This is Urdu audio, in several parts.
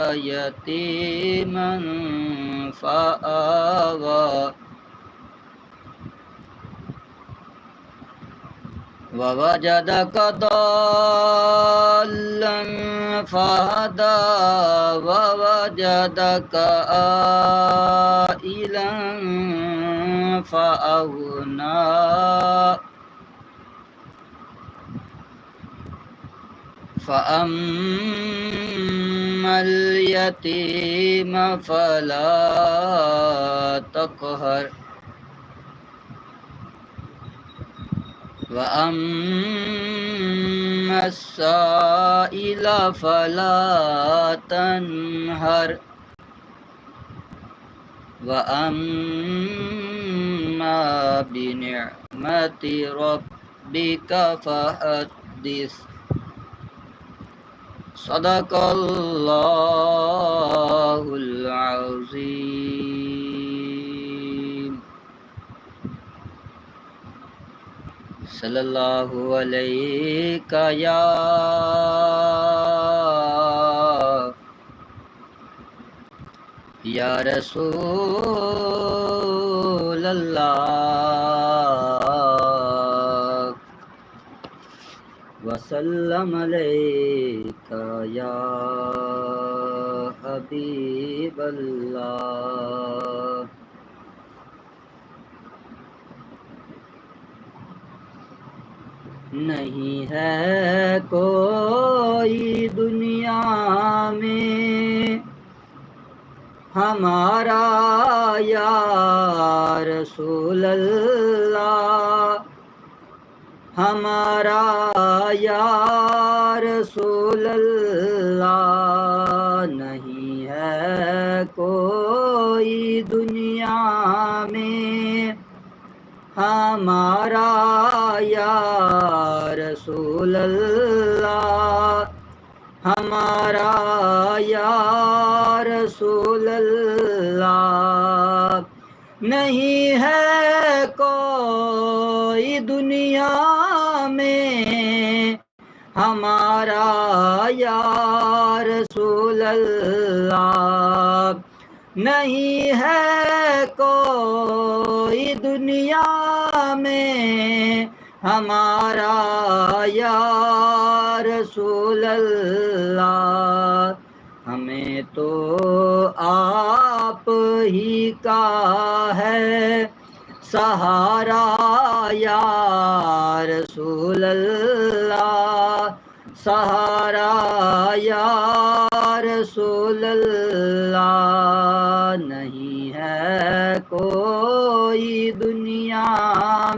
يتيما فآوى ووجدك ضالا فهدى ووجدك عائلا فأغنى فأما اليتيم فلا تقهر وأما السائل فلا تنهر وأما بنعمة ربك فحدث صدق الله العظيم صلی اللہ علیہ یا رسول اللہ وسلم علیک یا حبیب اللہ. نہیں ہے کوئی دنیا میں ہمارا یا رسول اللہ، ہمارا یا رسول اللہ. نہیں ہے کوئی دنیا میں ہمارا یا رسول اللہ، ہمارا یا رسول اللہ. نہیں ہے کوئی دنیا میں ہمارا یا رسول اللہ، نہیں ہے کوئی دنیا میں ہمارا یا رسول اللہ. ہمیں تو آپ ہی کا ہے سہارا یا رسول اللہ، سہارا یا رسول اللہ. نہیں ہے کوئی دنیا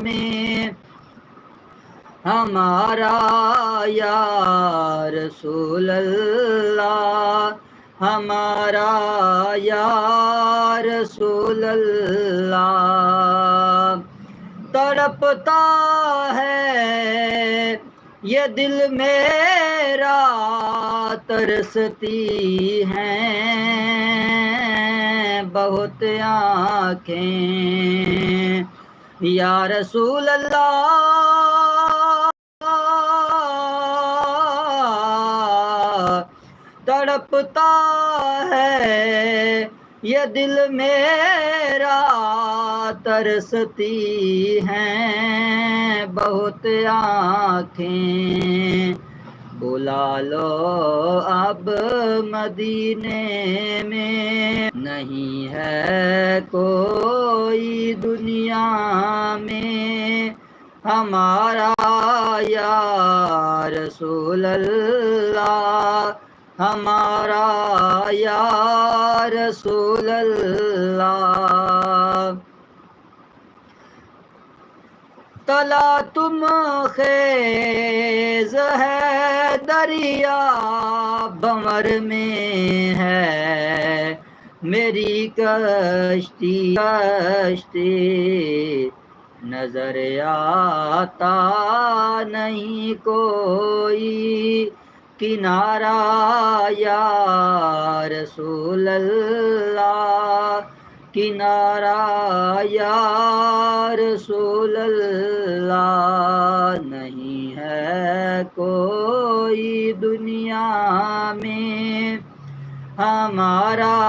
میں ہمارا یا رسول اللہ، ہمارا یا رسول اللہ. تڑپتا ہے یہ دل میرا، ترستی ہیں بہت آنکھیں یا رسول اللہ. تڑپتا ہے یہ دل میرا، ترستی ہیں بہت آنکھیں. بلا لو اب مدینے میں، نہیں ہے کوئی دنیا میں ہمارا یا رسول اللہ، ہمارا یا رسول اللہ. تلا تم خیز ہے دریا بھنور میں ہے میری کشتی، نظر آتا نہیں کوئی کنارہ یا رسول اللہ، کنارہ یا رسول اللہ. نہیں ہے کوئی دنیا میں ہمارا